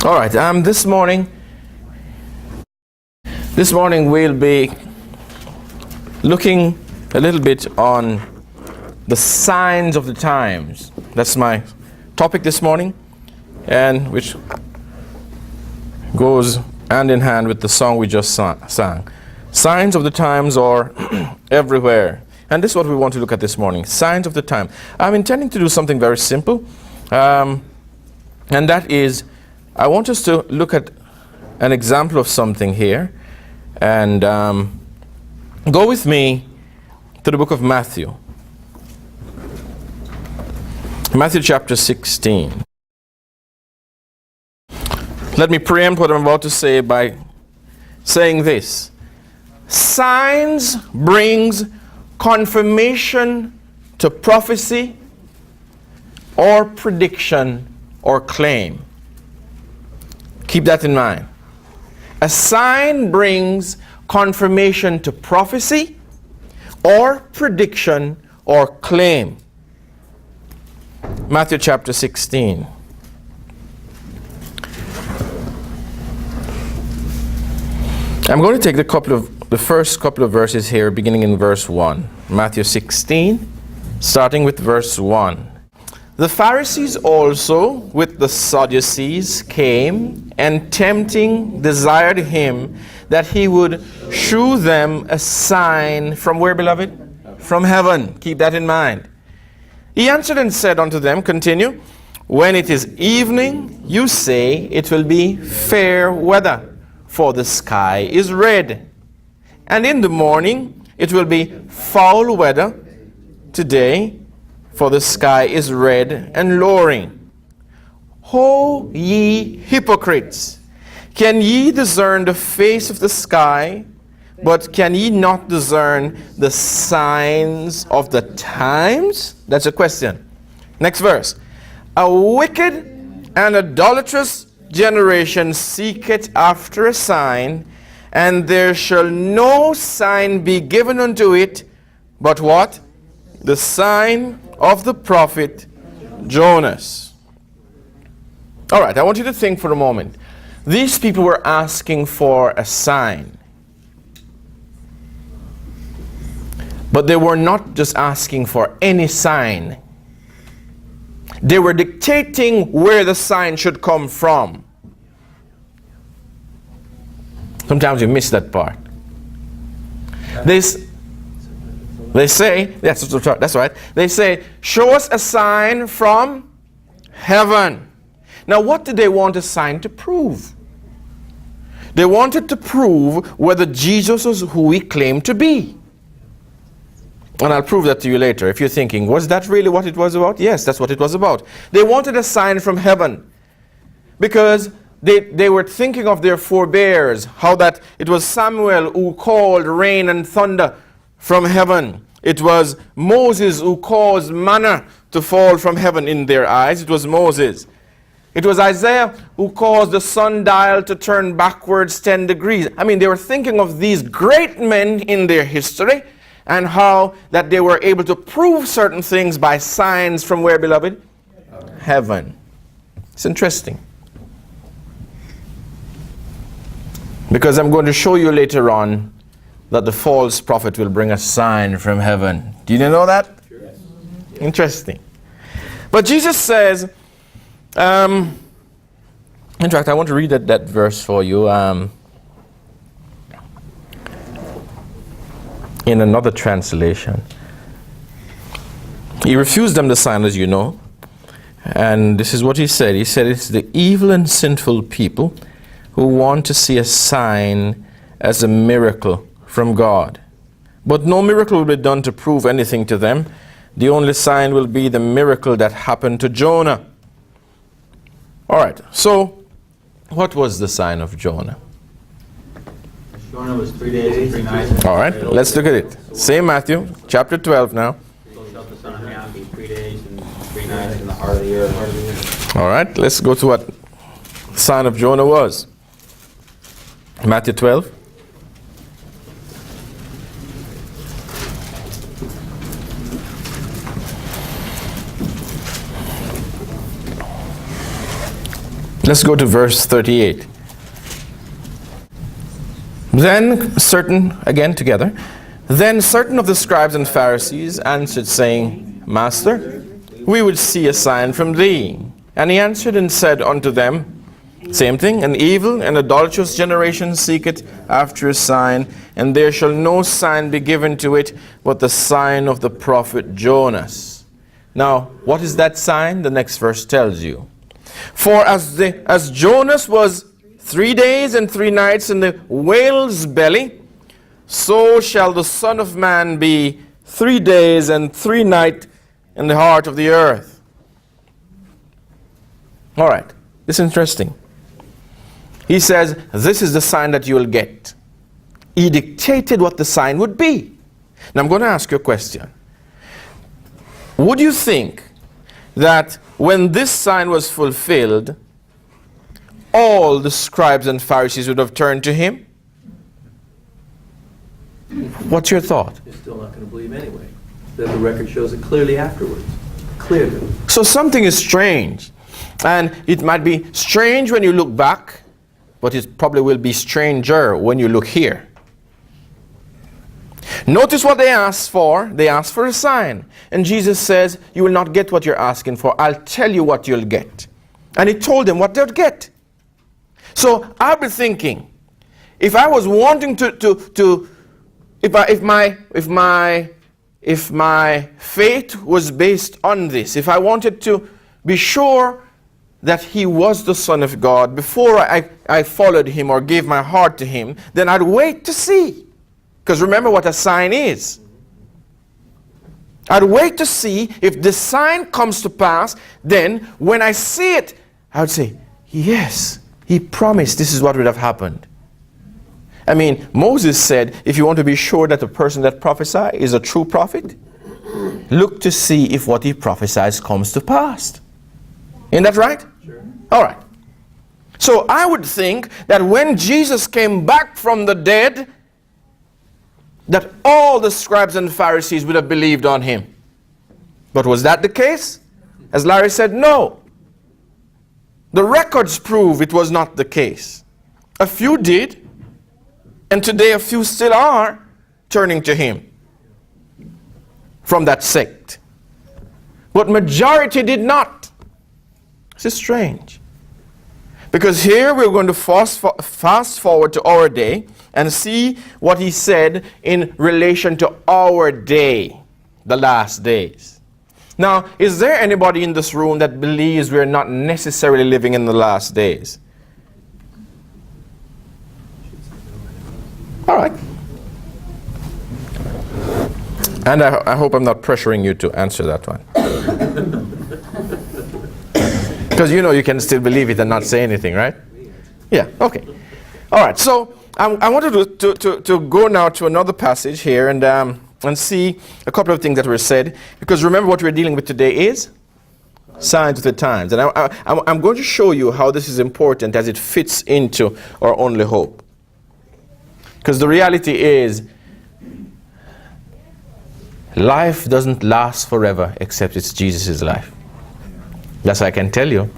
All right. This morning we'll be looking a little bit on the signs of the times. That's my topic this morning, and which goes hand in hand with the song we just sang. Signs of the times are everywhere. And this is what we want to look at this morning. Signs of the time. I'm intending to do something very simple. And that is, I want us to look at an example of something here. And go with me to the book of Matthew. Matthew chapter 16. Let me preempt what I'm about to say by saying this. Signs brings confirmation to prophecy or prediction or claim. Keep that in mind. A sign brings confirmation to prophecy or prediction or claim. Matthew chapter 16. I'm going to take the first couple of verses here, beginning in verse 1. Matthew 16, starting with verse 1. The Pharisees also with the Sadducees came, and tempting desired him that he would shew them a sign from where, beloved? From heaven. Keep that in mind. He answered and said unto them, continue, when it is evening, you say it will be fair weather, for the sky is red. And in the morning it will be foul weather today, for the sky is red and lowering. Ho, ye hypocrites! Can ye discern the face of the sky, but can ye not discern the signs of the times? That's a question. Next verse. A wicked and idolatrous generation seeketh after a sign, and there shall no sign be given unto it, but what? The sign of the prophet Jonas. All right, I want you to think for a moment. These people were asking for a sign. But they were not just asking for any sign. They were dictating where the sign should come from. Sometimes you miss that part. They say, that's right. They say, show us a sign from heaven. Now, what did they want a sign to prove? They wanted to prove whether Jesus was who he claimed to be. And I'll prove that to you later. If you're thinking, was that really what it was about? Yes, that's what it was about. They wanted a sign from heaven because they were thinking of their forebears, how that it was Samuel who called rain and thunder from heaven. It was Moses who caused manna to fall from heaven in their eyes. It was Moses. It was Isaiah who caused the sundial to turn backwards 10 degrees. I mean, they were thinking of these great men in their history and how that they were able to prove certain things by signs from where, beloved? Heaven. It's interesting. Because I'm going to show you later on that the false prophet will bring a sign from heaven. Do you know that? Sure. Interesting. But Jesus says, in fact, I want to read that verse for you in another translation. He refused them the sign, as you know. And this is what he said. He said, it's the evil and sinful people who want to see a sign as a miracle from God. But no miracle will be done to prove anything to them. The only sign will be the miracle that happened to Jonah. All right, so what was the sign of Jonah? Jonah was 3 days and 3 nights. All right, let's look at it. Same Matthew, chapter 12 now. So shall the Son of Man be 3 days and 3 nights in the heart of the earth. All right, let's go to what the sign of Jonah was. Matthew 12. Let's go to verse 38. Then certain of the scribes and Pharisees answered, saying, Master, we would see a sign from thee. And he answered and said unto them, same thing, an evil and adulterous generation seeketh after a sign, and there shall no sign be given to it but the sign of the prophet Jonas. Now, what is that sign? The next verse tells you. For as Jonas was 3 days and 3 nights in the whale's belly, so shall the Son of Man be 3 days and 3 nights in the heart of the earth. All right, this is interesting. He says, this is the sign that you will get. He dictated what the sign would be. Now I'm going to ask you a question. Would you think that when this sign was fulfilled, all the scribes and Pharisees would have turned to him? What's your thought? You're still not going to believe anyway. Then the record shows it clearly afterwards. Clearly. So something is strange. And it might be strange when you look back, but it probably will be stranger when you look here. Notice what they asked for. They asked for a sign. And Jesus says, you will not get what you're asking for. I'll tell you what you'll get. And he told them what they'll get. So I'll be thinking, if I was wanting if my faith was based on this, if I wanted to be sure that he was the Son of God before I followed him or gave my heart to him, then I'd wait to see. Because remember what a sign is. I'd wait to see if the sign comes to pass. Then when I see it, I would say, yes, he promised this is what would have happened. I mean, Moses said, if you want to be sure that the person that prophesies is a true prophet, look to see if what he prophesies comes to pass. Isn't that right? Sure. All right. So I would think that when Jesus came back from the dead, that all the scribes and Pharisees would have believed on him. But was that the case? As Larry said, no. The records prove it was not the case. A few did, and today a few still are turning to him from that sect. But majority did not. This is strange. Because here we're going to fast forward to our day and see what he said in relation to our day, the last days. Now, is there anybody in this room that believes we're not necessarily living in the last days? All right. And I hope I'm not pressuring you to answer that one. Because you know you can still believe it and not say anything, right? Yeah, okay. All right, so I wanted to go now to another passage here and see a couple of things that were said. Because remember what we're dealing with today is signs of the times. And I'm going to show you how this is important as it fits into our only hope. Because the reality is, life doesn't last forever except it's Jesus' life. That's why I can tell you,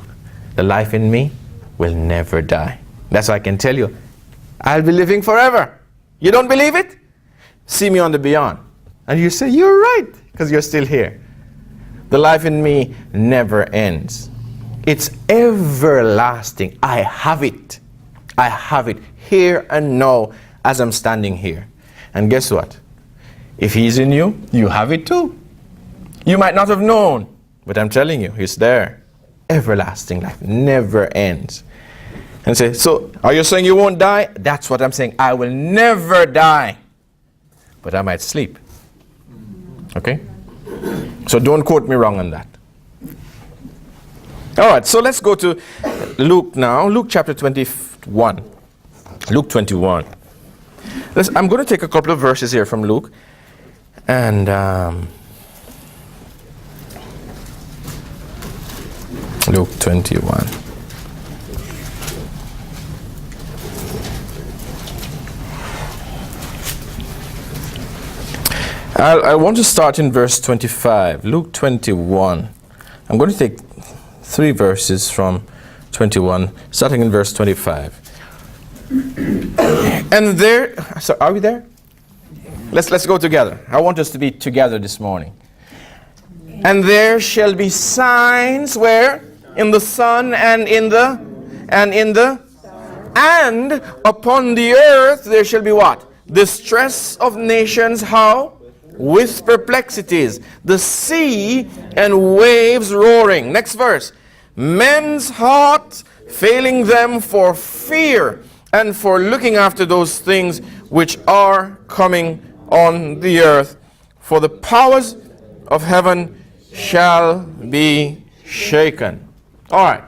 the life in me will never die. That's why I can tell you, I'll be living forever. You don't believe it? See me on the beyond. And you say, you're right, because you're still here. The life in me never ends. It's everlasting. I have it. I have it here and now as I'm standing here. And guess what? If he's in you, you have it too. You might not have known, but I'm telling you, it's there. Everlasting life never ends. And say, so are you saying you won't die? That's what I'm saying. I will never die. But I might sleep. Okay? So don't quote me wrong on that. All right, so let's go to Luke now. Luke chapter 21. Luke 21. I'm going to take a couple of verses here from Luke. And Luke 21. I want to start in verse 25. Luke 21. I'm going to take 3 verses from 21, starting in verse 25. And there, so are we there? Let's go together. I want us to be together this morning. And there shall be signs where? In the sun and and upon the earth there shall be what? Distress of nations, how? With perplexities. The sea and waves roaring. Next verse. Men's hearts failing them for fear and for looking after those things which are coming on the earth. For the powers of heaven shall be shaken. All right.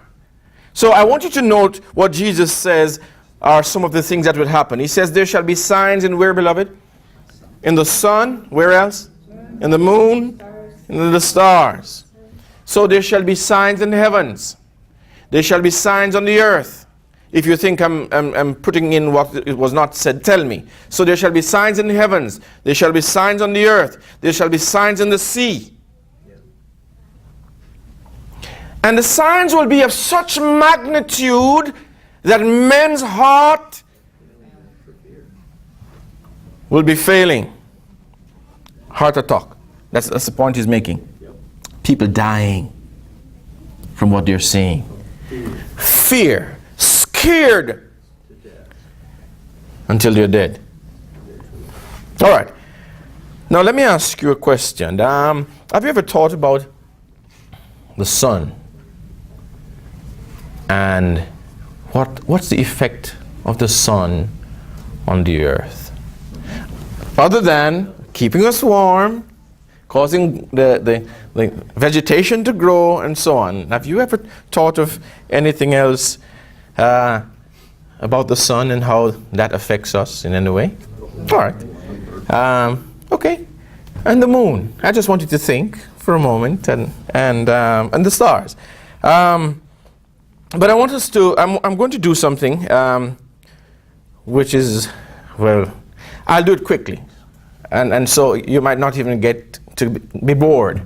So I want you to note what Jesus says are some of the things that would happen. He says there shall be signs in where, beloved? In the sun. Where else? In the moon. In the stars. So there shall be signs in the heavens. There shall be signs on the earth. If you think I'm putting in what it was not said, tell me. So there shall be signs in the heavens. There shall be signs on the earth. There shall be signs in the sea. And the signs will be of such magnitude that men's heart will be failing. Heart attack. That's the point he's making. People dying from what they're seeing. Fear. Scared until they're dead. All right. Now let me ask you a question. Have you ever thought about the sun? And what's the effect of the sun on the earth? Other than keeping us warm, causing the vegetation to grow, and so on. Have you ever thought of anything else about the sun and how that affects us in any way? All right. Okay. And the moon. I just want you to think for a moment, and the stars. But I want us to, I'm going to do something which is, well, I'll do it quickly. And so you might not even get to be bored.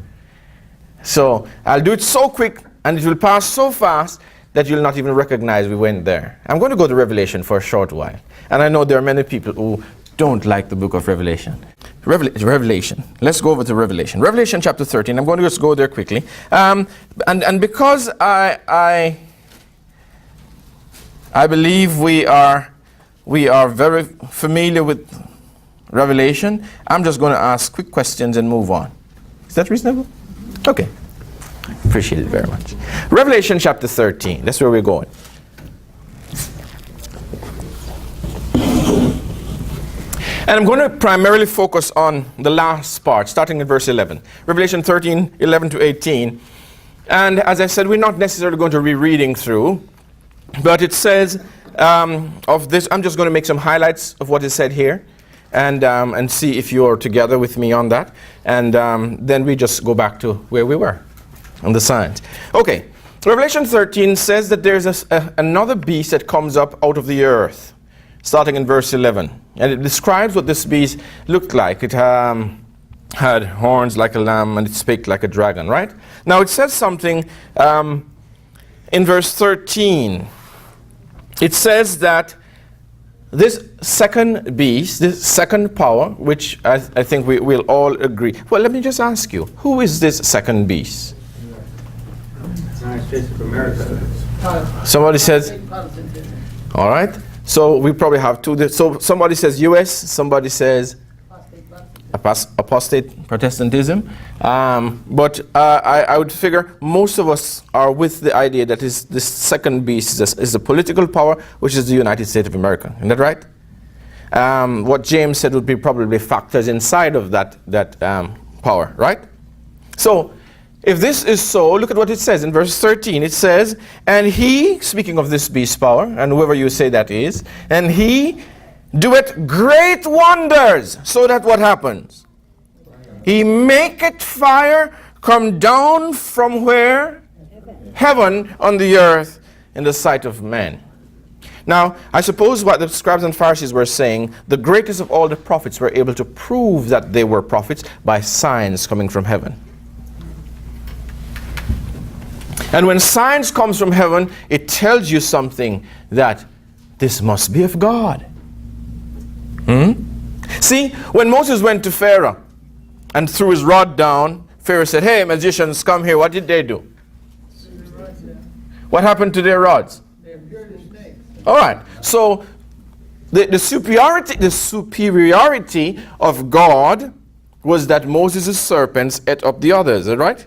So I'll do it so quick and it will pass so fast that you'll not even recognize we went there. I'm going to go to Revelation for a short while. And I know there are many people who don't like the book of Revelation. Revelation. Let's go over to Revelation. Revelation chapter 13. I'm going to just go there quickly. And because I believe we are very familiar with Revelation, I'm just going to ask quick questions and move on. Is that reasonable? Okay. Appreciate it very much. Revelation chapter 13. That's where we're going. And I'm going to primarily focus on the last part, starting in verse 11. Revelation 13, 11 to 18. And as I said, we're not necessarily going to be reading through, but it says of this, I'm just going to make some highlights of what is said here, and see if you're together with me on that. And then we just go back to where we were, on the signs. Okay, Revelation 13 says that there's another beast that comes up out of the earth, starting in verse 11. And it describes what this beast looked like. It had horns like a lamb, and it spake like a dragon, right? Now it says something in verse 13. It says that this second beast, this second power, which I think we'll all agree. Well, let me just ask you, who is this second beast? United States of America. Somebody says, all right. So we probably have two. So somebody says U.S., somebody says apostate Protestantism. But I would figure most of us are with the idea that this second beast is the political power, which is the United States of America. Isn't that right? What James said would be probably factors inside of that power, right? So if this is so, look at what it says in verse 13. It says, and he, speaking of this beast power, and whoever you say that is, and he doeth great wonders, so that what happens? He maketh fire come down from where? Heaven on the earth in the sight of men. Now, I suppose what the scribes and Pharisees were saying, the greatest of all the prophets were able to prove that they were prophets by signs coming from heaven. And when science comes from heaven, it tells you something that this must be of God. See, when Moses went to Pharaoh and threw his rod down, Pharaoh said, "Hey, magicians, come here." What did they do? What happened to their rods? All right. So the superiority of God was that Moses' serpents ate up the others. Is that right?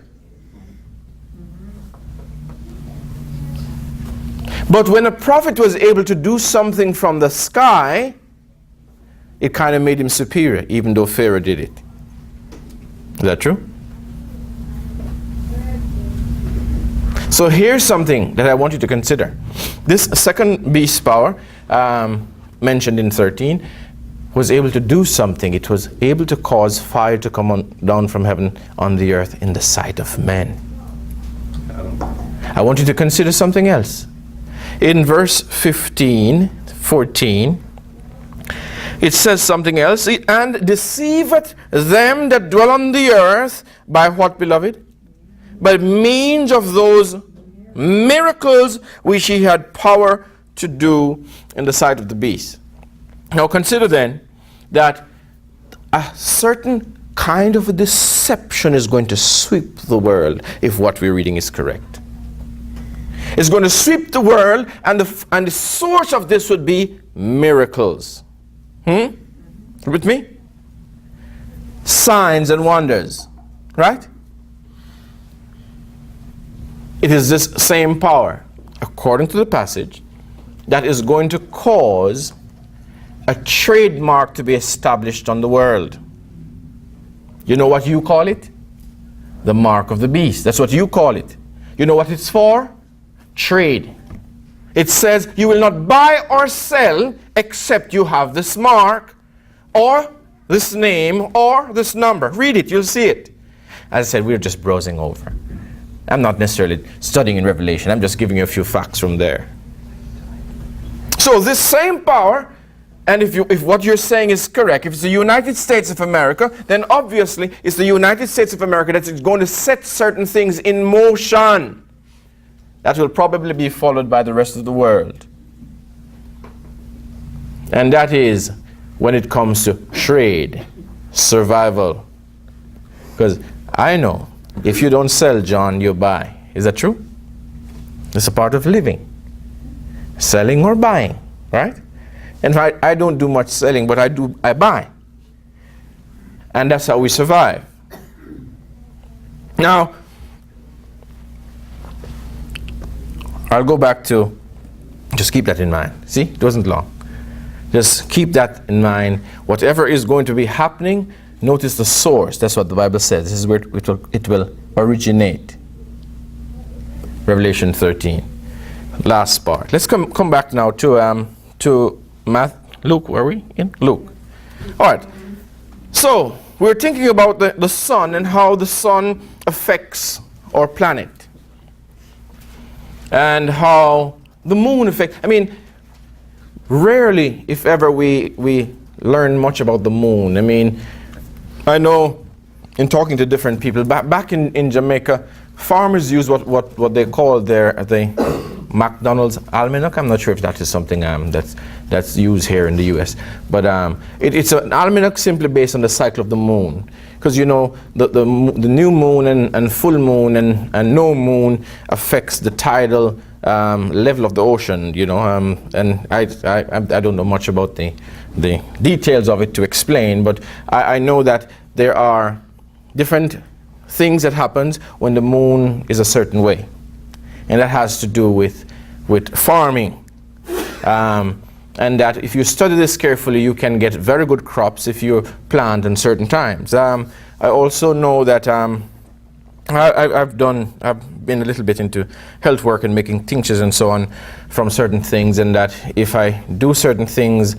But when a prophet was able to do something from the sky, it kind of made him superior, even though Pharaoh did it. Is that true? So here's something that I want you to consider. This second beast power, mentioned in 13, was able to do something. It was able to cause fire to come down from heaven on the earth in the sight of men. I want you to consider something else. In verse 14, it says something else. "And deceiveth them that dwell on the earth," by what, beloved? "By means of those miracles which he had power to do in the sight of the beast." Now consider then that a certain kind of a deception is going to sweep the world if what we're reading is correct. It's going to sweep the world, and the source of this would be miracles. With me? Signs and wonders. Right? It is this same power, according to the passage, that is going to cause a trademark to be established on the world. You know what you call it? The mark of the beast. That's what you call it. You know what it's for? Trade. It says you will not buy or sell except you have this mark or this name or this number. Read it, you'll see it. As I said, we're just browsing over. I'm not necessarily studying in Revelation. I'm just giving you a few facts from there. So this same power, and if what you're saying is correct, if it's the United States of America, then obviously it's the United States of America that's going to set certain things in motion. That will probably be followed by the rest of the world. And that is when it comes to trade, survival. Because I know, if you don't sell, John, you buy. Is that true? It's a part of living. Selling or buying, right? In fact, I don't do much selling, but I buy. And that's how we survive. Now, I'll go back to, just keep that in mind. See, it wasn't long. Just keep that in mind. Whatever is going to be happening, notice the source. That's what the Bible says. This is where it will originate. Revelation 13. Last part. Let's come back now to Luke. Where are we in? Luke. All right. So we're thinking about the sun and how the sun affects our planet. And how the moon affects. I mean, rarely, if ever, we learn much about the moon. I mean, I know in talking to different people, back in Jamaica, farmers use what they call the McDonald's almanac. I'm not sure if that is something that's used here in the US. But it's an almanac simply based on the cycle of the moon. Because you know, the new moon and full moon and no moon affects the tidal level of the ocean, you know. And I don't know much about the details of it to explain, but I know that there are different things that happens when the moon is a certain way. And that has to do with farming. And that if you study this carefully, you can get very good crops if you plant in certain times. I also know that I've been a little bit into health work and making tinctures and so on from certain things, and that if I do certain things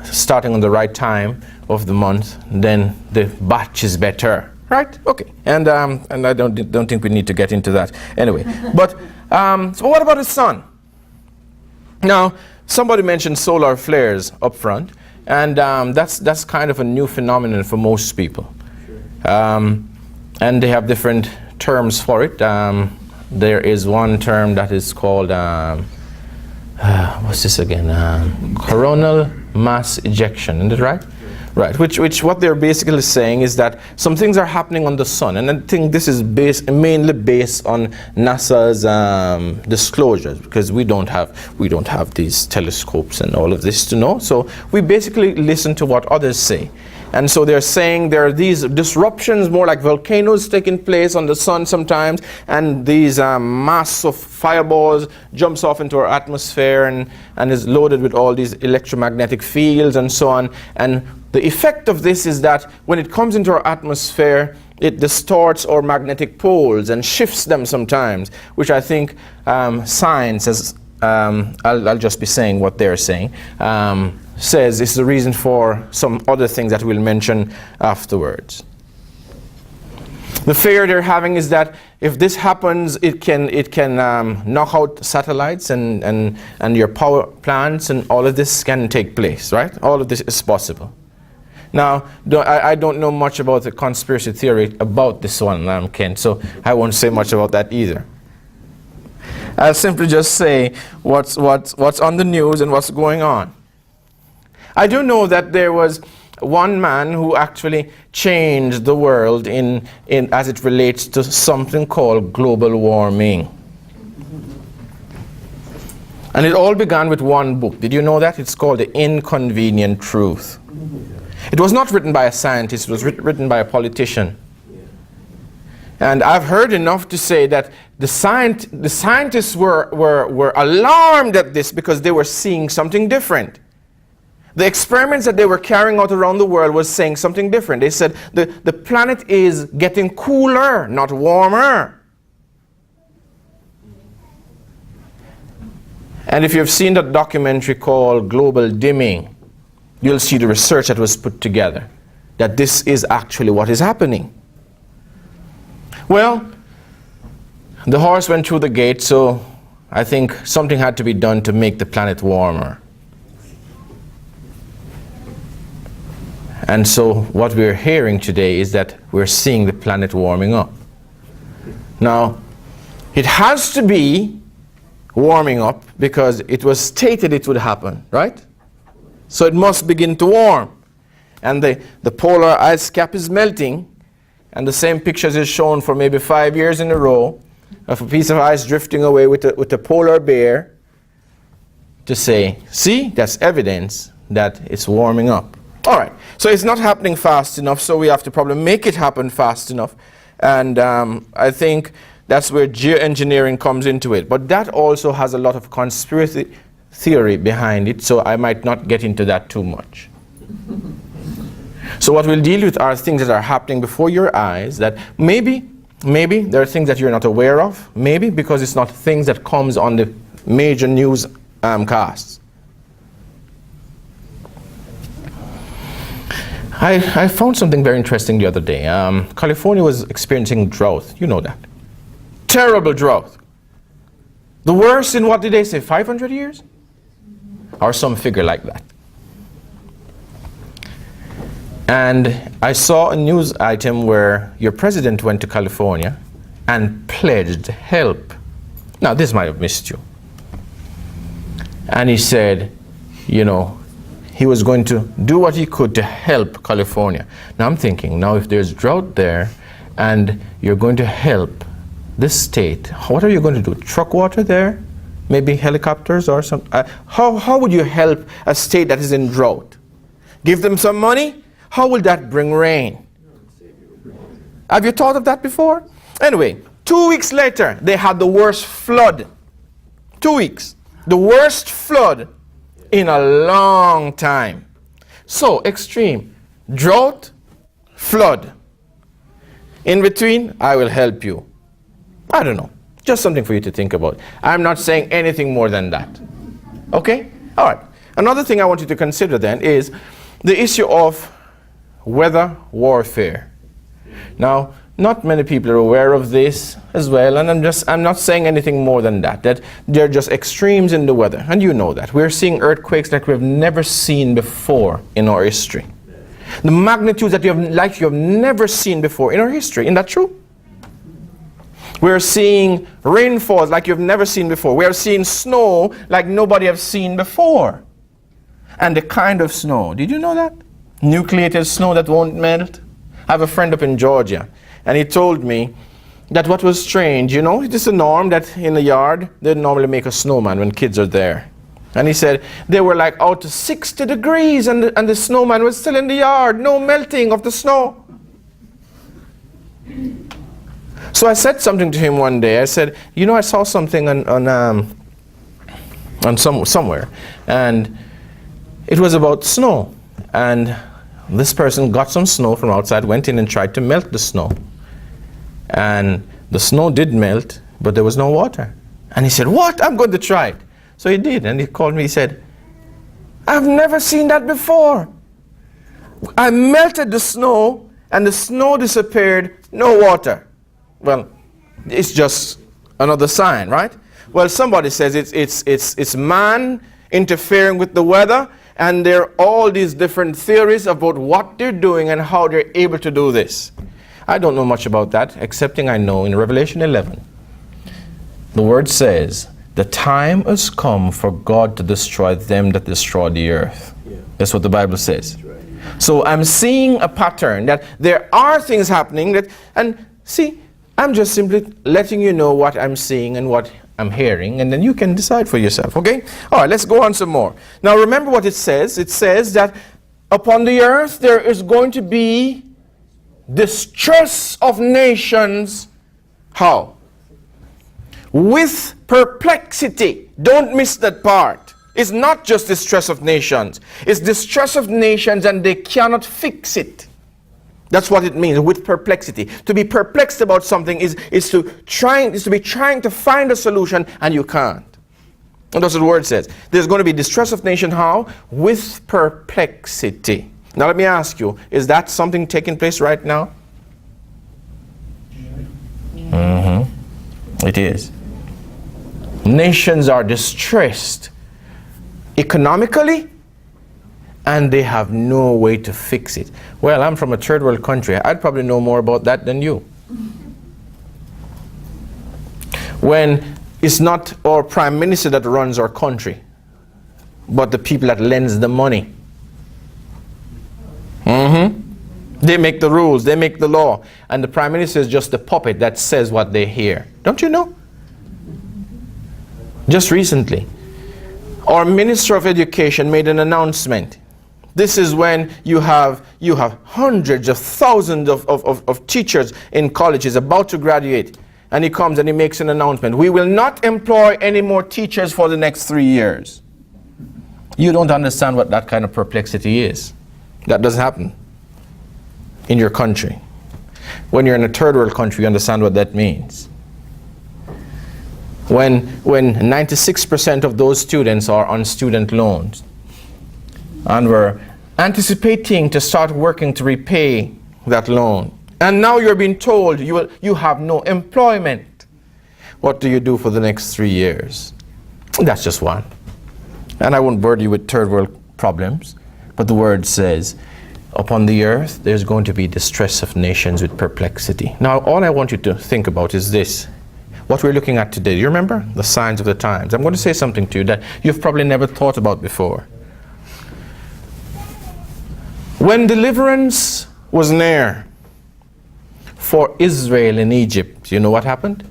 starting on the right time of the month, then the batch is better. Right? Okay. And I don't think we need to get into that anyway. But so what about the sun? Now, somebody mentioned solar flares up front, and that's kind of a new phenomenon for most people. And they have different terms for it. there is one term that is called, what's this again? Coronal mass ejection, isn't it right? Right, which what they're basically saying is that some things are happening on the sun, and I think this is mainly based on NASA's disclosures, because we don't have these telescopes and all of this to know. So we basically listen to what others say. And so they're saying there are these disruptions, more like volcanoes taking place on the sun sometimes, and these mass of fireballs jumps off into our atmosphere and is loaded with all these electromagnetic fields and so on. And the effect of this is that when it comes into our atmosphere, it distorts our magnetic poles and shifts them sometimes, which I think science, as I'll just be saying what they're saying, says is the reason for some other things that we'll mention afterwards. The fear they're having is that if this happens, it can knock out satellites and your power plants, and all of this can take place, right? All of this is possible. Now, I don't know much about the conspiracy theory about this one, Ken, so I won't say much about that either. I'll simply just say what's on the news and what's going on. I do know that there was one man who actually changed the world in as it relates to something called global warming. And it all began with one book. Did you know that? It's called The Inconvenient Truth. It was not written by a scientist, it was written by a politician. And I've heard enough to say that the scientists were alarmed at this because they were seeing something different. The experiments that they were carrying out around the world was saying something different. They said the planet is getting cooler, not warmer. And if you've seen that documentary called Global Dimming, you'll see the research that was put together, that this is actually what is happening. Well, the horse went through the gate, so I think something had to be done to make the planet warmer. And so what we're hearing today is that we're seeing the planet warming up. Now, it has to be warming up because it was stated it would happen, right? So it must begin to warm. And the polar ice cap is melting, and the same pictures is shown for maybe 5 years in a row of a piece of ice drifting away with a polar bear to say, see, that's evidence that it's warming up. All right, so it's not happening fast enough, so we have to probably make it happen fast enough. And I think that's where geoengineering comes into it. But that also has a lot of conspiracy theory behind it, so I might not get into that too much. So what we'll deal with are things that are happening before your eyes that maybe there are things that you're not aware of, maybe because it's not things that comes on the major news casts. I found something very interesting the other day. California was experiencing drought. You know that. Terrible drought. The worst in, what did they say, 500 years? Or some figure like that. And I saw a news item where your president went to California and pledged help. Now, this might have missed you. And he said, you know, he was going to do what he could to help California. Now I'm thinking, now if there's drought there and you're going to help this state, what are you going to do? Truck water there? Maybe helicopters or some? How would you help a state that is in drought? Give them some money? How will that bring rain? Have you thought of that before? Anyway, 2 weeks later, they had the worst flood. 2 weeks. The worst flood in a long time. So extreme. Drought, flood. In between, I will help you. I don't know. Just something for you to think about. I'm not saying anything more than that. Okay? All right. Another thing I want you to consider then is the issue of weather warfare. Now, not many people are aware of this as well, and I'm not saying anything more than that they're just extremes in the weather, and you know that. We're seeing earthquakes like we've never seen before in our history. The magnitudes that you have never seen before in our history. Isn't that true? We're seeing rainfalls like you've never seen before. We're seeing snow like nobody has seen before. And the kind of snow, did you know that? Nucleated snow that won't melt. I have a friend up in Georgia, and he told me that what was strange, you know, it is a norm that in the yard, they normally make a snowman when kids are there. And he said they were like out to 60 degrees and the snowman was still in the yard, no melting of the snow. So I said something to him one day. I said, you know, I saw something somewhere, and it was about snow. And this person got some snow from outside, went in and tried to melt the snow. And the snow did melt, but there was no water. And he said, what? I'm going to try it. So he did, and he called me, he said, I've never seen that before. I melted the snow, and the snow disappeared, no water. Well, it's just another sign, right? Well, somebody says it's man interfering with the weather, and there are all these different theories about what they're doing and how they're able to do this. I don't know much about that, excepting I know in Revelation 11, the word says, the time has come for God to destroy them that destroy the earth. Yeah. That's what the Bible says. Right. So I'm seeing a pattern that there are things happening that, and see, I'm just simply letting you know what I'm seeing and what I'm hearing, and then you can decide for yourself, okay? All right, let's go on some more. Now remember what it says. It says that upon the earth there is going to be distress of nations. How? With perplexity. Don't miss that part. It's not just distress of nations. It's distress of nations and they cannot fix it. That's what it means, with perplexity. To be perplexed about something is to be trying to find a solution and you can't. And that's what the word says. There's going to be distress of nation, how? With perplexity. Now let me ask you, is that something taking place right now? It is. Nations are distressed economically, and they have no way to fix it. Well, I'm from a third world country. I'd probably know more about that than you. When it's not our prime minister that runs our country, but the people that lends the money. They make the rules, they make the law, and the prime minister is just the puppet that says what they hear. Don't you know? Just recently, our Minister of Education made an announcement. This is when you have hundreds of thousands of teachers in colleges about to graduate, and he comes and he makes an announcement. We will not employ any more teachers for the next 3 years. You don't understand what that kind of perplexity is. That doesn't happen in your country. When you're in a third world country, you understand what that means. When 96% of those students are on student loans, and we're anticipating to start working to repay that loan, and now you're being told you have no employment. What do you do for the next 3 years? That's just one. And I won't burden you with third world problems, but the word says, upon the earth there's going to be distress of nations with perplexity. Now all I want you to think about is this. What we're looking at today, you remember? The signs of the times. I'm going to say something to you that you've probably never thought about before. When deliverance was near for Israel in Egypt, you know what happened?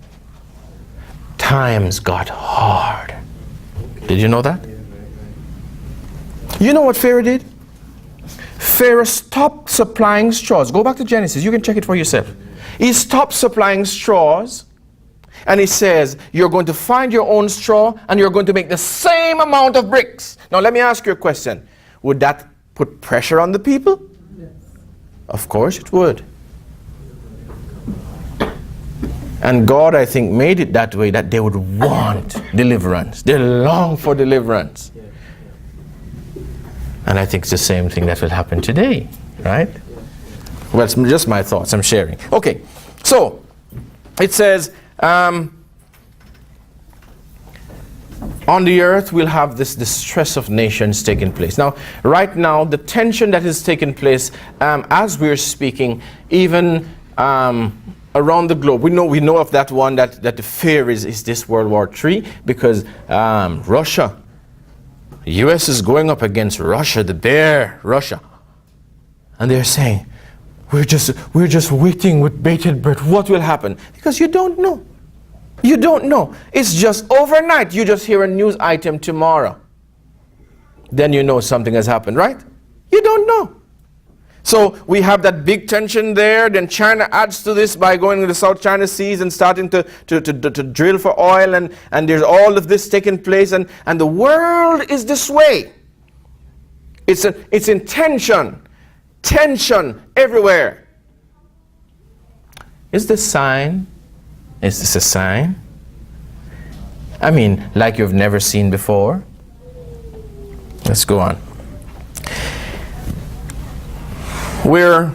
Times got hard. Did you know that? You know what Pharaoh did? Pharaoh stopped supplying straws. Go back to Genesis. You can check it for yourself. He stopped supplying straws. And he says, you're going to find your own straw and you're going to make the same amount of bricks. Now let me ask you a question. Would that put pressure on the people? Yes. Of course it would. And God, I think, made it that way that they would want deliverance. They long for deliverance. And I think it's the same thing that will happen today, right? Well, it's just my thoughts I'm sharing. Okay, so it says, on the earth we'll have this distress of nations taking place. Now, right now, the tension that is taking place as we're speaking, even around the globe. We know of that one that the fear is this World War III because Russia, U.S. is going up against Russia, the bear, Russia. And they're saying, we're just waiting with bated breath. What will happen? Because you don't know. You don't know. It's just overnight. You just hear a news item tomorrow. Then you know something has happened, right? You don't know. So we have that big tension there. Then China adds to this by going to the South China Seas and starting to drill for oil. And there's all of this taking place. And the world is this way. It's in tension. Tension everywhere. Is this sign? Is this a sign? I mean, like you've never seen before? Let's go on. We're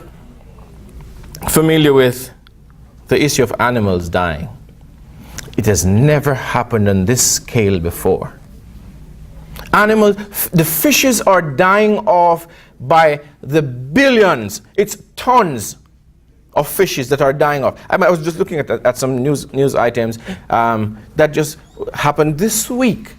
familiar with the issue of animals dying. It has never happened on this scale before. Animals, the fishes are dying off by the billions. It's tons of fishes that are dying off. I was just looking at some news items that just happened this week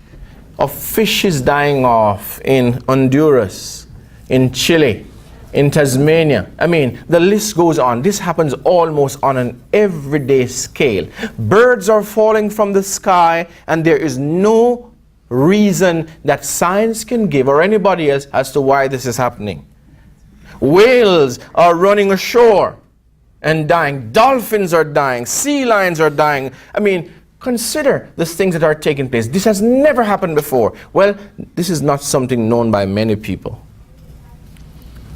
of fishes dying off in Honduras, in Chile, in Tasmania. I mean, the list goes on. This happens almost on an everyday scale. Birds are falling from the sky, and there is no reason that science can give or anybody else as to why this is happening. Whales are running ashore and dying. Dolphins are dying. Sea lions are dying. I mean, consider the things that are taking place. This has never happened before. Well, this is not something known by many people.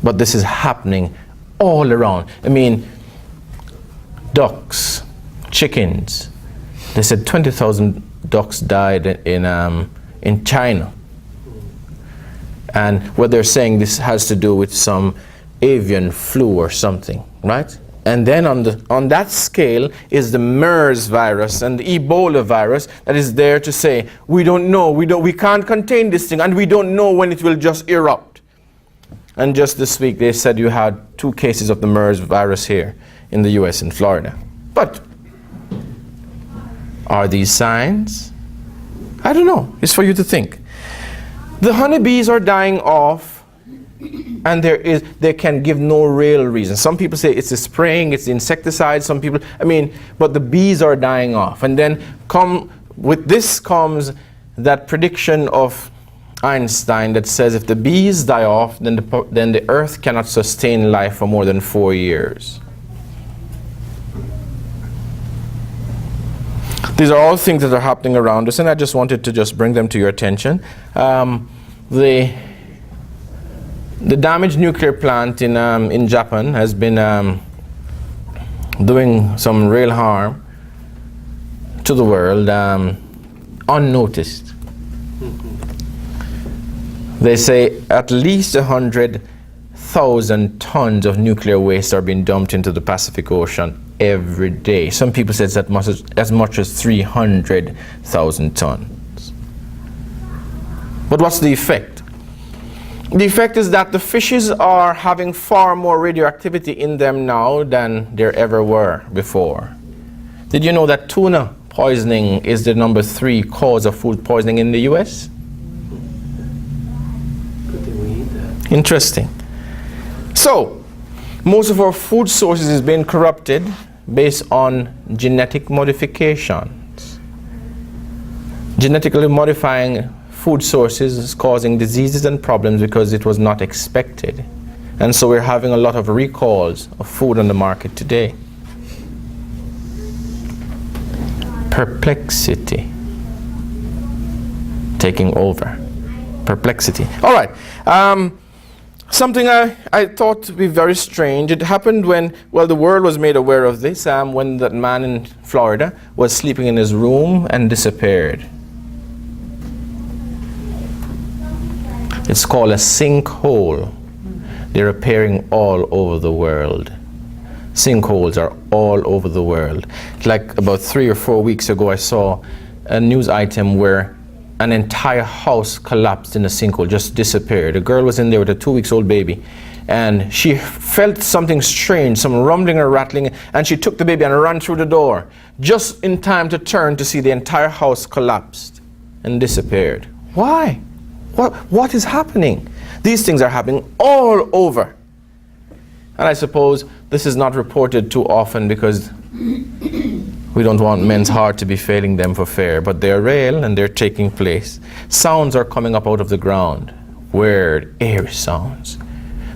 But this is happening all around. I mean, ducks, chickens. They said 20,000 ducks died in China. And what they're saying, this has to do with some avian flu or something, right? And then on that scale is the MERS virus and the Ebola virus that is there to say, we don't know, we can't contain this thing, and we don't know when it will just erupt. And just this week they said you had 2 cases of the MERS virus here in the US in Florida. But are these signs? I don't know. It's for you to think. The honeybees are dying off, and they can give no real reason. Some people say it's the spraying, it's the insecticide. Some people, but the bees are dying off. And then with this comes that prediction of Einstein that says if the bees die off, then the earth cannot sustain life for more than 4 years. These are all things that are happening around us, and I just wanted to just bring them to your attention. The damaged nuclear plant in Japan has been doing some real harm to the world, unnoticed. They say at least 100,000 tons of nuclear waste are being dumped into the Pacific Ocean every day. Some people say it's as much as 300,000 tons. But what's the effect? The effect is that the fishes are having far more radioactivity in them now than there ever were before. Did you know that tuna poisoning is the number 3 cause of food poisoning in the US? Good thing we eat that. Interesting. So, most of our food sources is being corrupted based on genetic modifications. Genetically modifying food sources is causing diseases and problems because it was not expected. And so we're having a lot of recalls of food on the market today. Perplexity taking over. Perplexity. All right. Something I thought to be very strange. It happened when, the world was made aware of this, when that man in Florida was sleeping in his room and disappeared. It's called a sinkhole. They're appearing all over the world. Sinkholes are all over the world. Like about 3 or 4 weeks ago, I saw a news item where an entire house collapsed in a sinkhole, just disappeared. A girl was in there with a 2-week-old baby, and she felt something strange, some rumbling or rattling, and she took the baby and ran through the door, just in time to turn to see the entire house collapsed and disappeared. Why? What is happening? These things are happening all over. And I suppose this is not reported too often because we don't want men's heart to be failing them for fear, but they're real and they're taking place. Sounds are coming up out of the ground. Weird, eerie sounds.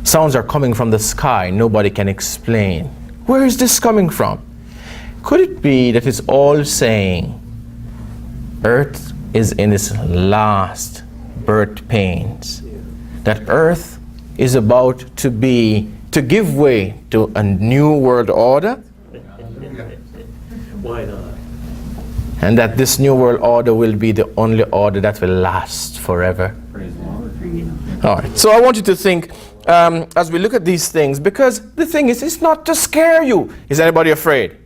Sounds are coming from the sky nobody can explain. Where is this coming from? Could it be that it's all saying Earth is in its last birth pains? That Earth is about to give way to a new world order? Why not? And that this new world order will be the only order that will last forever. All right, so I want you to think as we look at these things, because the thing is, it's not to scare you. Is anybody afraid?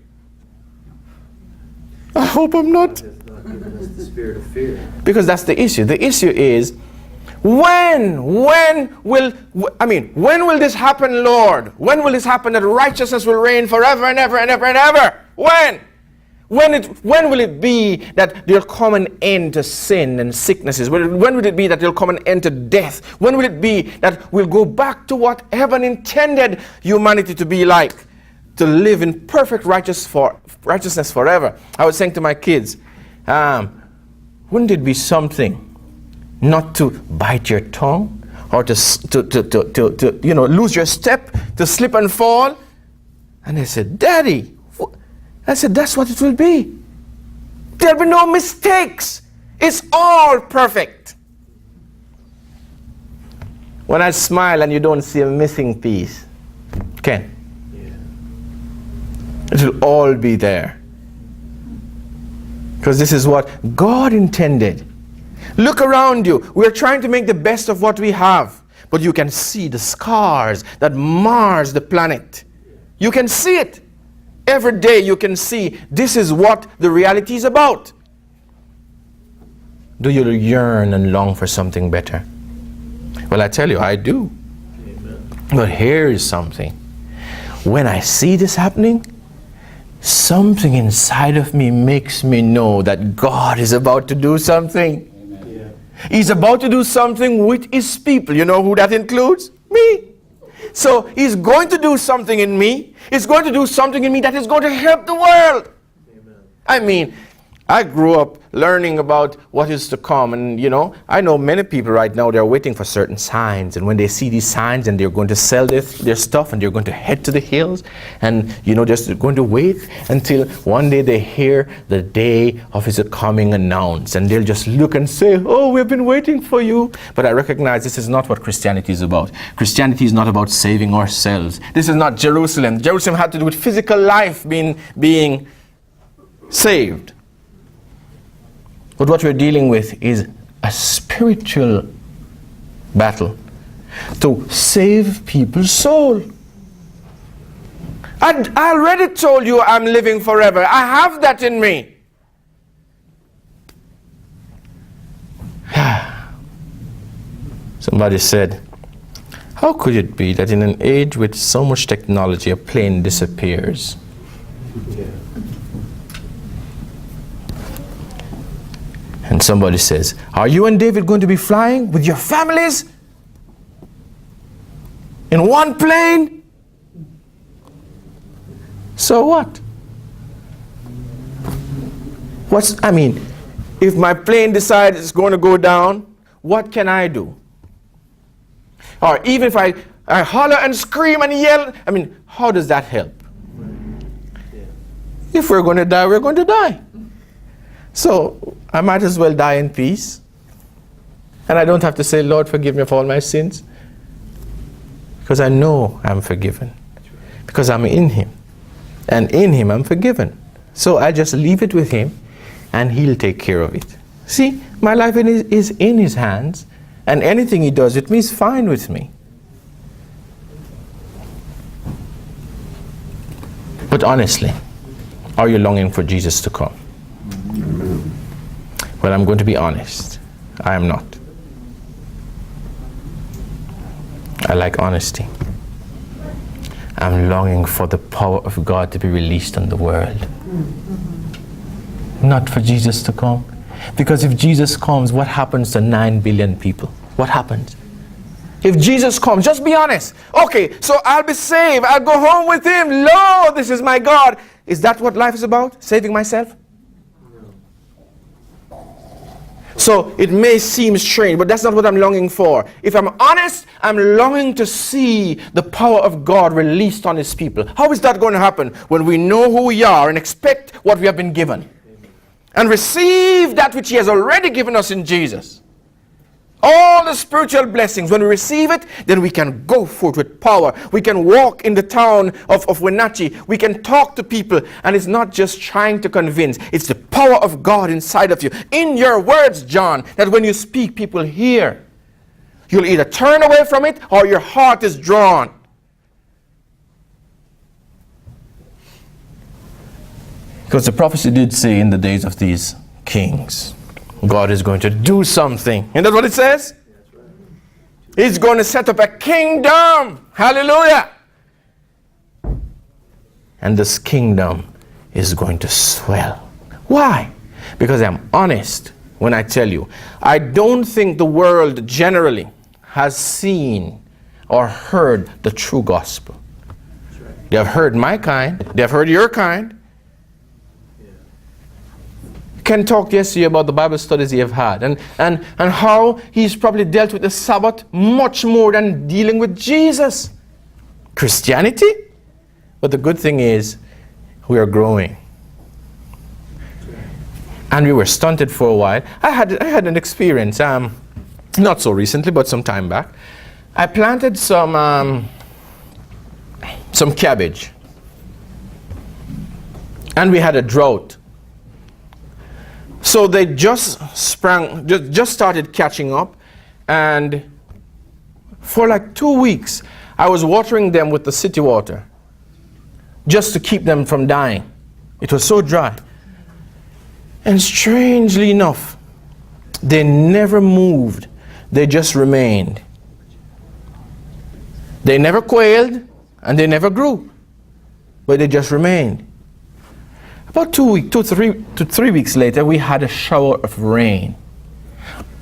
I hope I'm not. Has not given us the spirit of fear. Because that's the issue. The issue is, when will this happen, Lord? When will this happen that righteousness will reign forever and ever and ever and ever? When? When will it be that there'll come an end to sin and sicknesses? When will it be that there'll come an end to death? When will it be that we'll go back to what heaven intended humanity to be like? To live in perfect righteousness forever. I was saying to my kids, wouldn't it be something not to bite your tongue or to lose your step, to slip and fall? And they said, Daddy, I said, that's what it will be. There'll be no mistakes. It's all perfect. When I smile and you don't see a missing piece, Ken, it will all be there. Because this is what God intended. Look around you. We're trying to make the best of what we have. But you can see the scars that mars the planet. You can see it. Every day you can see this is what the reality is about. Do you yearn and long for something better? Well, I tell you, I do. Amen. But here is something. When I see this happening, something inside of me makes me know that God is about to do something. Amen. He's about to do something with his people. You know who that includes? Me. So he's going to do something in me. He's going to do something in me that is going to help the world. Amen. I mean, I grew up learning about what is to come, and I know many people right now, they're waiting for certain signs, and when they see these signs and they're going to sell their stuff and they're going to head to the hills, and just going to wait until one day they hear the day of his coming announced, and they'll just look and say, oh, we've been waiting for you. But I recognize this is not what Christianity is about. Christianity is not about saving ourselves. This is not Jerusalem. Jerusalem had to do with physical life being saved. But what we're dealing with is a spiritual battle to save people's soul. I already told you I'm living forever. I have that in me. Somebody said, how could it be that in an age with so much technology, a plane disappears? And somebody says, are you and David going to be flying with your families in one plane? So what? If my plane decides it's going to go down, what can I do? Or even if I holler and scream and yell, how does that help? If we're going to die, we're going to die. So I might as well die in peace. And I don't have to say, Lord, forgive me for all my sins. Because I know I'm forgiven. Because I'm in him. And in him I'm forgiven. So I just leave it with him and he'll take care of it. See, my life is in his hands. And anything he does with me is fine with me. But honestly, are you longing for Jesus to come? Well, I'm going to be honest. I am not. I like honesty. I'm longing for the power of God to be released on the world. Not for Jesus to come. Because if Jesus comes, what happens to 9 billion people? What happens? If Jesus comes, just be honest. Okay, so I'll be saved. I'll go home with him. Lord, this is my God. Is that what life is about? Saving myself? So it may seem strange, but that's not what I'm longing for. If I'm honest, I'm longing to see the power of God released on his people. How is that going to happen? When we know who we are and expect what we have been given. And receive that which he has already given us in Jesus. All the spiritual blessings, when we receive it, then we can go forth with power. We can walk in the town of Wenatchee. We can talk to people. And it's not just trying to convince. It's the power of God inside of you. In your words, John, that when you speak, people hear. You'll either turn away from it or your heart is drawn. Because the prophecy did say in the days of these kings, God is going to do something. And that's what it says? He's going to set up a kingdom. Hallelujah. And this kingdom is going to swell. Why? Because I'm honest when I tell you, I don't think the world generally has seen or heard the true gospel. They have heard my kind. They have heard your kind. Ken talked yesterday about the Bible studies he have had and how he's probably dealt with the Sabbath much more than dealing with Jesus. Christianity? But the good thing is we are growing. And we were stunted for a while. I had an experience, not so recently, but some time back. I planted some cabbage. And we had a drought. So they just started catching up, and for like 2 weeks, I was watering them with the city water, just to keep them from dying. It was so dry. And strangely enough, they never moved. They just remained. They never quailed, and they never grew, but they just remained. About 2 to 3 weeks later, we had a shower of rain.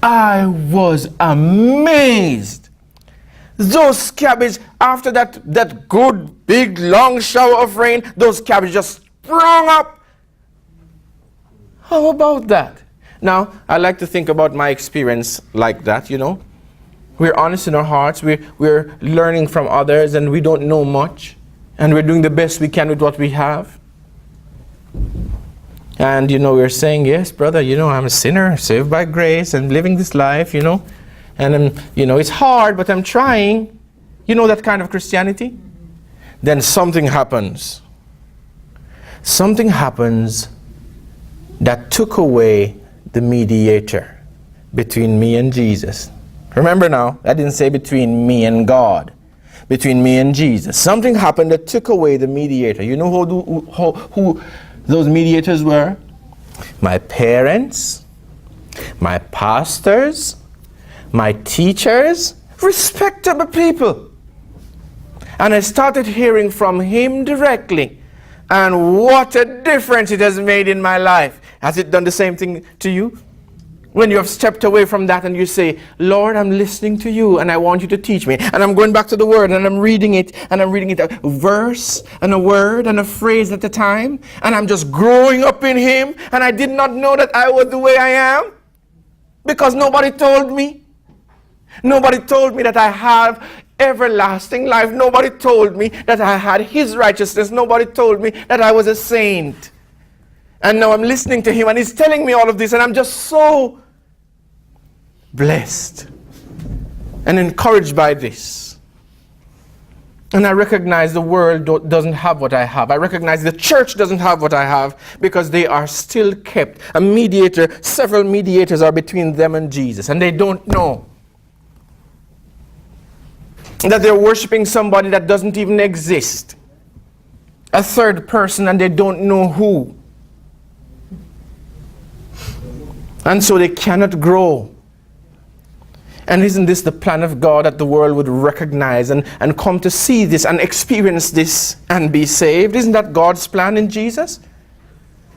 I was amazed. Those cabbage, after that good, big, long shower of rain, those cabbage just sprung up. How about that? Now, I like to think about my experience like that, you know. We're honest in our hearts. We're learning from others, and we don't know much. And we're doing the best we can with what we have. And, you know, we're saying, yes, brother, you know, I'm a sinner, saved by grace, and living this life, you know. And, you know, it's hard, but I'm trying. You know that kind of Christianity? Then something happens. Something happens that took away the mediator between me and Jesus. Remember now, I didn't say between me and God. Between me and Jesus. Something happened that took away the mediator. You know who those mediators were? My parents, my pastors, my teachers, respectable people. And I started hearing from him directly. And what a difference it has made in my life. Has it done the same thing to you? When you have stepped away from that and you say, Lord, I'm listening to you and I want you to teach me. And I'm going back to the word and I'm reading it a verse and a word and a phrase at a time. And I'm just growing up in him. And I did not know that I was the way I am because nobody told me. Nobody told me that I have everlasting life. Nobody told me that I had his righteousness. Nobody told me that I was a saint. And now I'm listening to him and he's telling me all of this and I'm just so blessed and encouraged by this. And I recognize the world doesn't have what I have. I recognize the church doesn't have what I have because they are still kept. A mediator, several mediators are between them and Jesus and they don't know that they're worshiping somebody that doesn't even exist. A third person and they don't know who. And so they cannot grow. And isn't this the plan of God, that the world would recognize and come to see this and experience this and be saved? Isn't that God's plan in Jesus?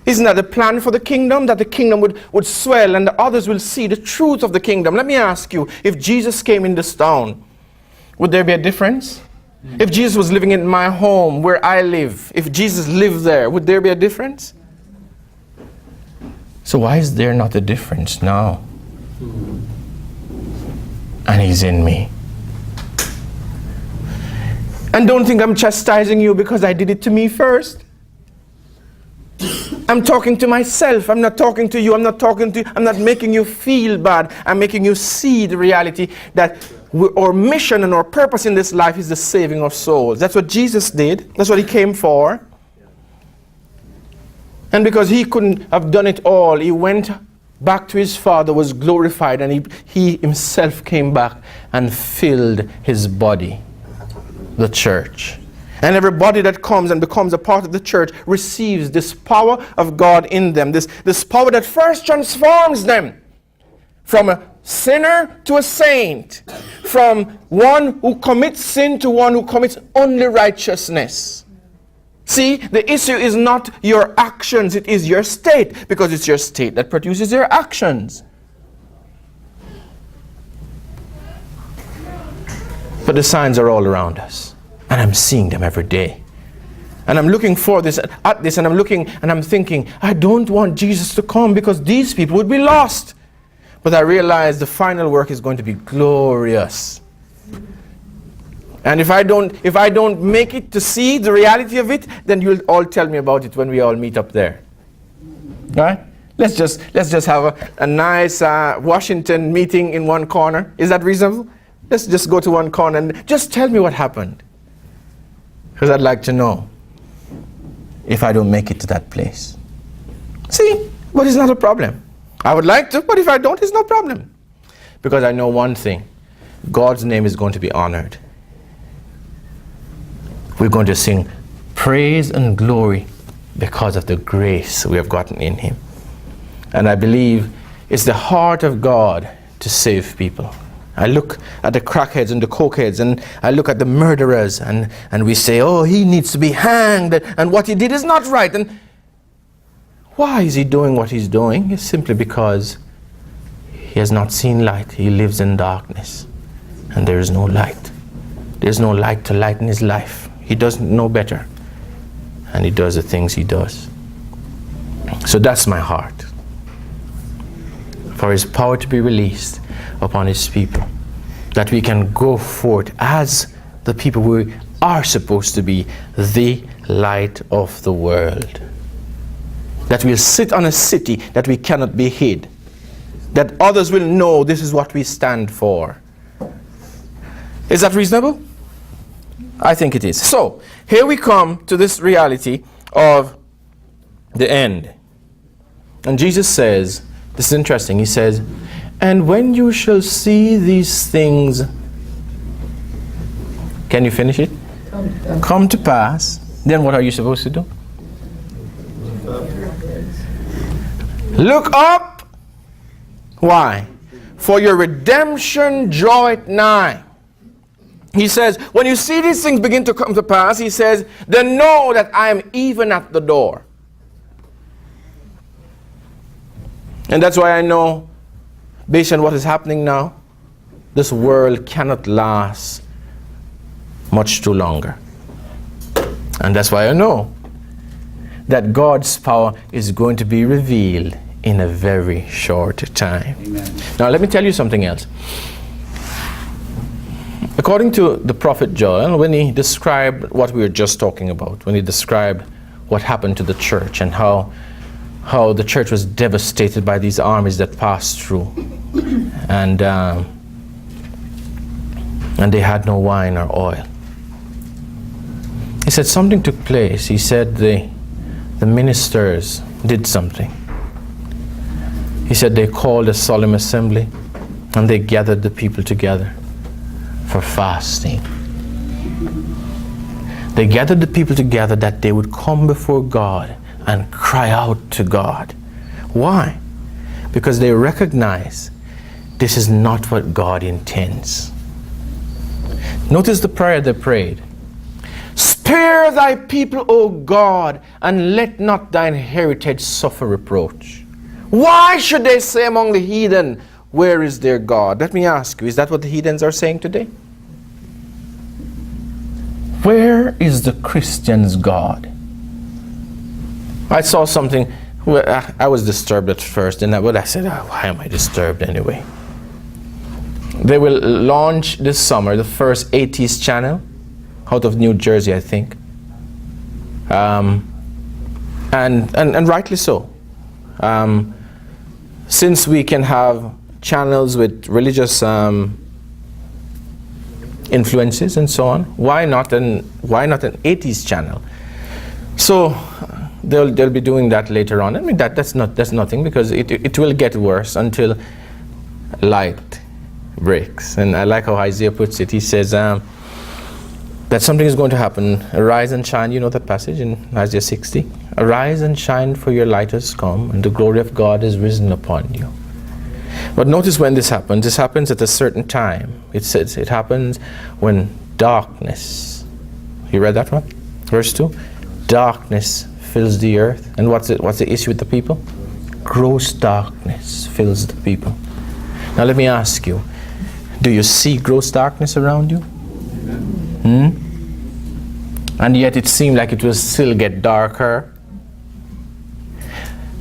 Isn't that the plan for the kingdom? That the kingdom would swell and the others will see the truth of the kingdom. Let me ask you, if Jesus came in this town, would there be a difference? If Jesus was living in my home where I live, if Jesus lived there, would there be a difference? So why is there not a difference now? And he's in me. And don't think I'm chastising you because I did it to me first. I'm talking to myself. I'm not talking to you. I'm not making you feel bad. I'm making you see the reality that our mission and our purpose in this life is the saving of souls. That's what Jesus did. That's what he came for. And because he couldn't have done it all, he went back to his Father, was glorified, and he himself came back and filled his body, the church. And everybody that comes and becomes a part of the church receives this power of God in them, this power that first transforms them from a sinner to a saint, from one who commits sin to one who commits only righteousness. See, the issue is not your actions, it is your state, because it's your state that produces your actions. But the signs are all around us, and I'm seeing them every day. And I'm looking for this, at this, and I'm looking and I'm thinking, I don't want Jesus to come because these people would be lost. But I realize the final work is going to be glorious. And if I don't make it to see the reality of it, then you'll all tell me about it when we all meet up there. All right? Let's just have a nice Washington meeting in one corner. Is that reasonable? Let's just go to one corner and just tell me what happened. Because I'd like to know if I don't make it to that place. See, but it's not a problem. I would like to, but if I don't, it's no problem. Because I know one thing. God's name is going to be honored. We're going to sing praise and glory because of the grace we have gotten in him. And I believe it's the heart of God to save people. I look at the crackheads and the cokeheads, and I look at the murderers, and we say, oh, he needs to be hanged, and what he did is not right. And why is he doing what he's doing? It's simply because he has not seen light. He lives in darkness, and there is no light. There's no light to lighten his life. He doesn't know better, and he does the things he does. So that's my heart, for his power to be released upon his people, that we can go forth as the people we are supposed to be, the light of the world. That we'll sit on a city that we cannot be hid, that others will know this is what we stand for. Is that reasonable? I think it is. So, here we come to this reality of the end. And Jesus says, this is interesting, he says, and when you shall see these things, can you finish it? Come to pass, then what are you supposed to do? Look up. Why? For your redemption draweth nigh. He says, when you see these things begin to come to pass, he says, then know that I am even at the door. And that's why I know, based on what is happening now, this world cannot last much too longer. And that's why I know that God's power is going to be revealed in a very short time. Amen. Now let me tell you something else. According to the prophet Joel, when he described what we were just talking about, when he described what happened to the church and how the church was devastated by these armies that passed through, and they had no wine or oil. He said something took place. He said the ministers did something. He said they called a solemn assembly and they gathered the people together for fasting. They gathered the people together that they would come before God and cry out to God. Why? Because they recognize this is not what God intends. Notice the prayer they prayed. Spare thy people, O God, and let not thine heritage suffer reproach. Why should they say among the heathen, where is their God? Let me ask you, is that what the heathens are saying today? Where is the Christian's God? I saw something, I was disturbed at first, and I said, why am I disturbed anyway? They will launch this summer the first 80s channel out of New Jersey, I think. And rightly so. Since we can have channels with religious influences and so on, why not an 80s channel? So they'll be doing that later on. I mean, that's nothing, because it will get worse until light breaks. And I like how Isaiah puts it. He says that something is going to happen. Arise and shine. You know that passage in Isaiah 60. Arise and shine, for your light has come, and the glory of God is risen upon you. But notice when this happens. This happens at a certain time. It says it happens when darkness. You read that one? Verse 2. Darkness fills the earth. And what's the issue with the people? Gross darkness fills the people. Now let me ask you, do you see gross darkness around you? And yet it seemed like it will still get darker.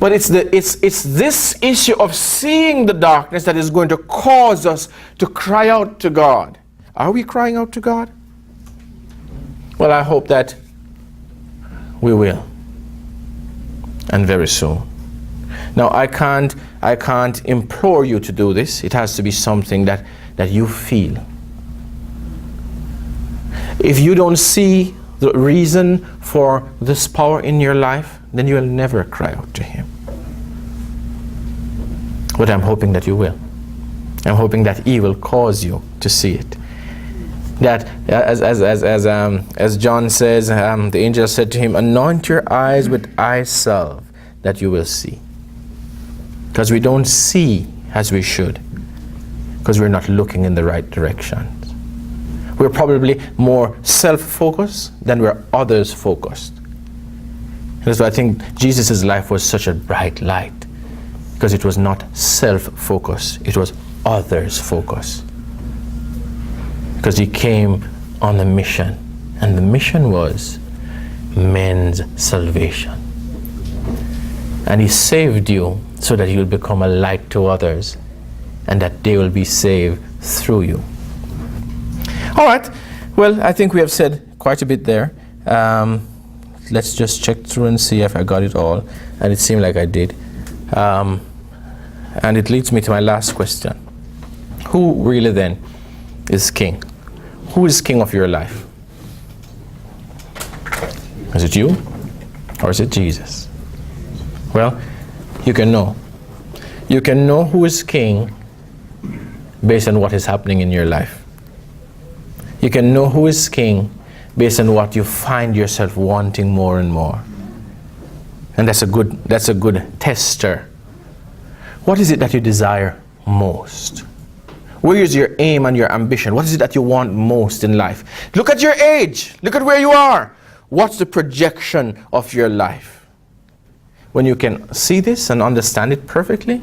But it's this issue of seeing the darkness that is going to cause us to cry out to God. Are we crying out to God? Well, I hope that we will, and very soon. Now, I can't implore you to do this. It has to be something that you feel. If you don't see the reason for this power in your life, then you will never cry out to Him. But I'm hoping that you will. I'm hoping that He will cause you to see it. That, as John says, the angel said to him, anoint your eyes with eye salve, that you will see. Because we don't see as we should, because we're not looking in the right directions. We're probably more self-focused than we're others-focused. And that's why I think Jesus' life was such a bright light, because it was not self-focused, it was others-focused. Because He came on a mission, and the mission was men's salvation. And He saved you so that you'll become a light to others, and that they will be saved through you. All right. Well, I think we have said quite a bit there. Let's just check through and see if I got it all. And it seemed like I did. And it leads me to my last question. Who really then is king? Who is king of your life? Is it you? Or is it Jesus? Well, you can know. You can know who is king based on what is happening in your life. You can know who is king based on what you find yourself wanting more and more. And that's a good tester. What is it that you desire most? Where is your aim and your ambition? What is it that you want most in life? Look at your age. Look at where you are. What's the projection of your life? When you can see this and understand it perfectly,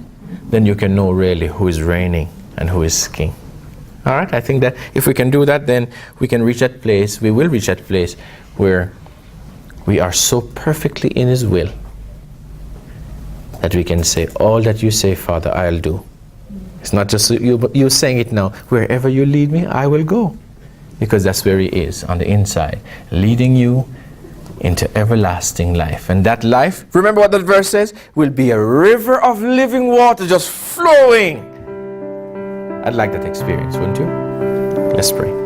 then you can know really who is reigning and who is king. All right, I think that if we can do that, then we can reach that place, we will reach that place where we are so perfectly in His will that we can say, all that you say, Father, I'll do. It's not just you saying it now. Wherever you lead me, I will go. Because that's where He is, on the inside, leading you into everlasting life. And that life, remember what that verse says, will be a river of living water just flowing. I'd like that experience, wouldn't you? Let's pray.